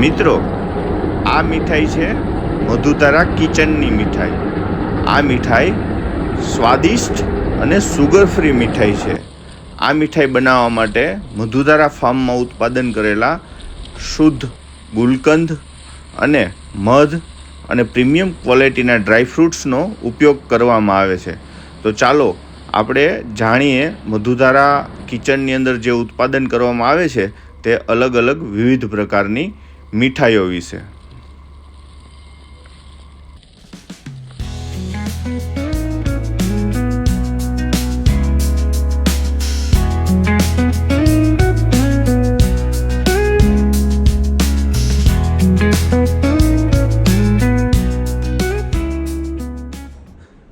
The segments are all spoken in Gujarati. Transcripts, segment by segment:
મિત્રો, આ મીઠાઈ છે મધુતારા કિચનની મીઠાઈ. આ મીઠાઈ સ્વાદિષ્ટ અને સુગર ફ્રી મીઠાઈ છે. આ મીઠાઈ બનાવવા માટે મધુતારા ફાર્મમાં ઉત્પાદન કરેલા શુદ્ધ ગુલકંદ અને મધ અને પ્રીમિયમ ક્વોલિટીના ડ્રાયફ્રૂટ્સનો ઉપયોગ કરવામાં આવે છે. તો ચાલો આપણે જાણીએ મધુતારા કિચનની અંદર જે ઉત્પાદન કરવામાં આવે છે તે અલગ અલગ વિવિધ પ્રકારની મીઠાઈઓ વિશે.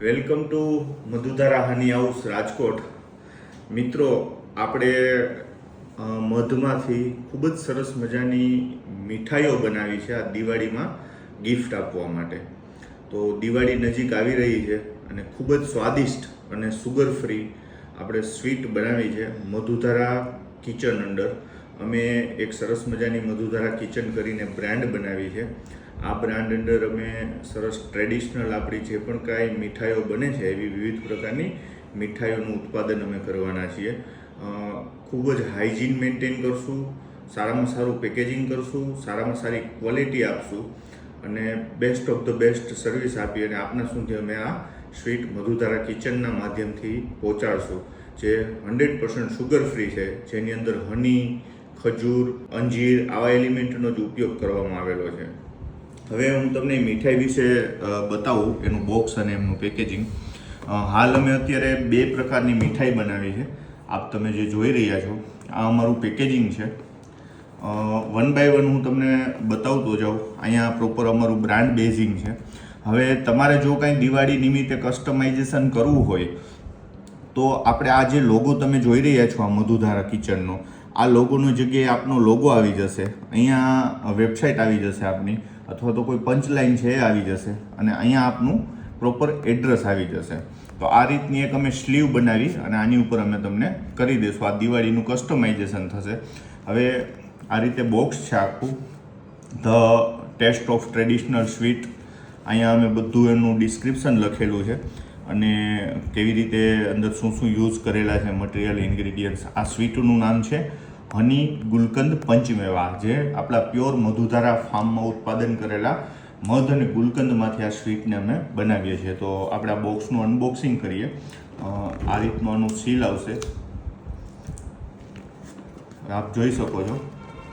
Welcome to Madhutara honey house Rajkot. મિત્રો, આપણે મધમાંથી ખૂબ જ સરસ મજાની મીઠાઈઓ બનાવી છે આ દિવાળીમાં ગિફ્ટ આપવા માટે. તો દિવાળી નજીક આવી રહી છે અને ખૂબ જ સ્વાદિષ્ટ અને સુગર ફ્રી આપણે સ્વીટ બનાવી છે મધુતારા કિચન અંડર. અમે એક સરસ મજાની મધુતારા કિચન કરીને બ્રાન્ડ બનાવી છે. આ બ્રાન્ડ અંદર અમે સરસ ટ્રેડિશનલ આપણી જે પણ કાંઈ મીઠાઈઓ બને છે એવી વિવિધ પ્રકારની મીઠાઈઓનું ઉત્પાદન અમે કરવાના છીએ. ખૂબ જ હાઇજીન મેન્ટેન કરશું, સારામાં સારું પેકેજિંગ કરશું, સારામાં સારી ક્વોલિટી આપશું અને best of the best service આપી અને આપના સુધી અમે આ સ્વીટ મધુતારા કિચનના માધ્યમથી પહોંચાડશું, જે 100% સુગર ફ્રી છે, જેની અંદર હની, ખજૂર, અંજીર આવા એલિમેન્ટનો જ ઉપયોગ કરવામાં આવેલો છે. હવે હું તમને મીઠાઈ વિશે બતાવું, એનું બોક્સ અને એમનું પેકેજિંગ. હાલ અમે અત્યારે 2 પ્રકારની મીઠાઈ બનાવી છે. આપ તમે જે જોઈ રહ્યા છો આ અમારું પેકેજિંગ છે. 1 બાય 1 હું તમને બતાવતો જાઉં. અહીંયા પ્રોપર અમારું બ્રાન્ડ બેઝિંગ છે. હવે તમારે જો કાંઈ દિવાળી નિમિત્તે કસ્ટમાઇઝેશન કરવું હોય તો આપણે આ જે લોગો તમે જોઈ રહ્યા છો આ મધુતારા કિચનનો, આ લોગોની જગ્યાએ આપનો લોગો આવી જશે. અહીંયા વેબસાઇટ આવી જશે આપની, અથવા તો કોઈ પંચલાઇન છે એ આવી જશે અને અહીંયા આપનું પ્રોપર એડ્રેસ આવી જશે. તો આ રીતની એક અમે સ્લીવ બનાવી અને આની ઉપર અમે તમને કરી દઈશું. આ દિવાળીનું કસ્ટમાઇઝેશન થશે. હવે આ રીતે બોક્સ છે આખું, the taste of traditional sweet. અહીંયા અમે બધું એનું ડિસ્ક્રિપ્શન લખેલું છે અને કેવી રીતે અંદર શું શું યુઝ કરેલા છે મટીરિયલ, ઇન્ગ્રીડિયન્ટ્સ. આ સ્વીટનું નામ છે હની ગુલકંદ પંચમેવા, જે આપણા પ્યોર મધુતારા ફાર્મમાં ઉત્પાદન કરેલા મધ અને ગુલકંદમાંથી આ સ્વીટને અમે બનાવીએ છીએ. તો આપણે આ બોક્સનું અનબોક્સિંગ કરીએ. આ રીતનું આનું સીલ આવશે, આપ જોઈ શકો છો.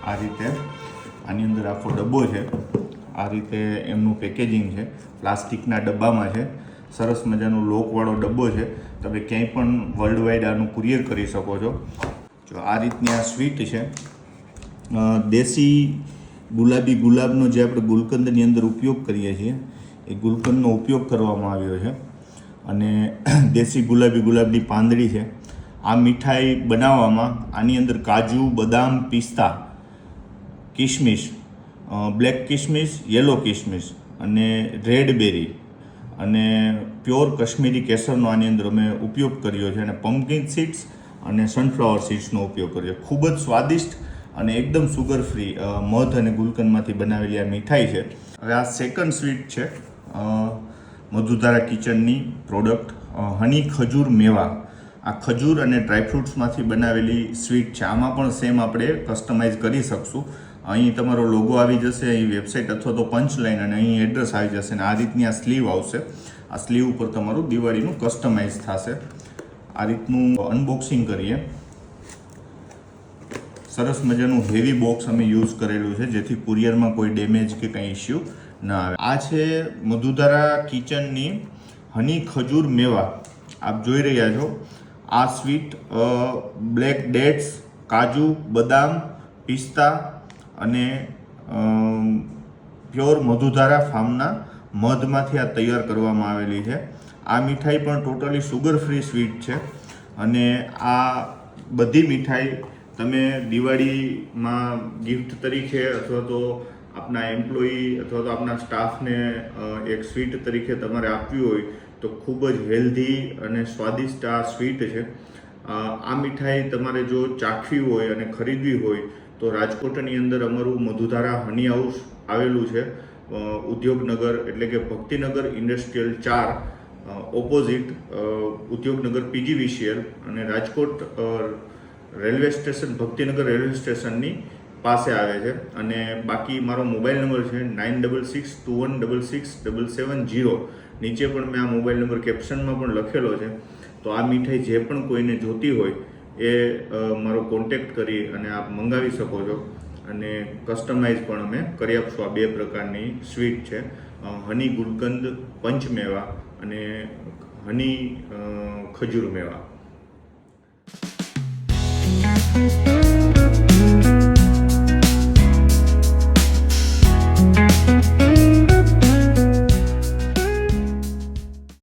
આ રીતે આની અંદર આખો ડબ્બો છે. આ રીતે એમનું પેકેજિંગ છે, પ્લાસ્ટિકના ડબ્બામાં છે. સરસ મજાનો લોકવાળો ડબ્બો છે. તમે ક્યાંય પણ વર્લ્ડ વાઇડ આનું કુરિયર કરી શકો છો. જો આ રીતની આ સ્વીટ છે. દેશી ગુલાબી ગુલાબનો જે આપણે ગુલકંદની અંદર ઉપયોગ કરીએ છીએ એ ગુલકંદનો ઉપયોગ કરવામાં આવ્યો છે અને દેશી ગુલાબી ગુલાબની પાંદડી છે. આ મીઠાઈ બનાવવામાં આની અંદર કાજુ, બદામ, પિસ્તા, કિશમિશ, બ્લેક કિશમિશ, યલો કિશમિશ અને રેડ બેરી અને પ્યોર કશ્મીરી કેસરનો આની અંદર અમે ઉપયોગ કર્યો છે અને પમ્પકિન સીડ્સ અને સનફ્લાવર સીડ્સનો ઉપયોગ કર્યો. ખૂબ જ સ્વાદિષ્ટ અને એકદમ સુગર ફ્રી મધ અને ગુલકંદમાંથી બનાવેલી આ મીઠાઈ છે. હવે આ સેકન્ડ સ્વીટ છે મધુતારા કિચનની પ્રોડક્ટ, હની ખજૂર મેવા. આ ખજૂર અને ડ્રાયફ્રૂટ્સમાંથી બનાવેલી સ્વીટ છે. આમાં પણ સેમ આપણે કસ્ટમાઇઝ કરી શકશું. અહીં તમારો લોગો આવી જશે, અહીં વેબસાઇટ અથવા તો પંચલાઇન અને અહીં એડ્રેસ આવી જશે અને આ રીતની આ સ્લીવ આવશે. આ સ્લીવ ઉપર તમારું દિવાળીનું કસ્ટમાઇઝ થશે. આ રીતનું અનબોક્સિંગ કરીએ. સરસ મજાનું હેવી બોક્સ અમે યુઝ કરેલું છે, જેથી કુરિયરમાં કોઈ ડેમેજ કે કંઈ ઇસ્યુ ના આવે. આ છે મધુતારા કિચનની હની ખજૂર મેવા. આપ જોઈ રહ્યા છો આ સ્વીટ બ્લેક ડેટ્સ, કાજુ, બદામ, પિસ્તા અને પ્યોર મધુતારા ફાર્મના મધમાંથી આ તૈયાર કરવામાં આવેલી છે. આ મીઠાઈ પણ ટોટલી સુગર ફ્રી સ્વીટ છે અને આ બધી મીઠાઈ તમે દિવાળીમાં ગિફ્ટ તરીકે અથવા તો આપના એમ્પ્લોયી અથવા તો આપના સ્ટાફને એક સ્વીટ તરીકે તમારે આપવી હોય તો ખૂબ જ હેલ્ધી અને સ્વાદિષ્ટ આ સ્વીટ છે. આ મીઠાઈ તમારે જો ચાખવી હોય અને ખરીદવી હોય તો રાજકોટની અંદર અમારું મધુધારા હની હાઉસ આવેલું છે, ઉદ્યોગનગર એટલે કે Bhaktinagar industrial 4 opposite Udyognagar PGVCL અને Rajkot railway station, Bhaktinagar railway સ્ટેશનની પાસે આવે છે. અને બાકી મારો મોબાઈલ નંબર છે 9662166770. નીચે પણ મેં આ મોબાઈલ નંબર કેપ્શનમાં પણ લખેલો છે. તો આ મીઠાઈ જે પણ કોઈને જોતી હોય એ મારો કોન્ટેક્ટ કરી અને આપ મંગાવી શકો છો. અને કસ્ટમાઇઝ પણ અમે કરી આપશું. આ 2 પ્રકારની સ્વીટ છે, હની ગુલકંદ પંચમેવા અને હની ખજૂર મેવા.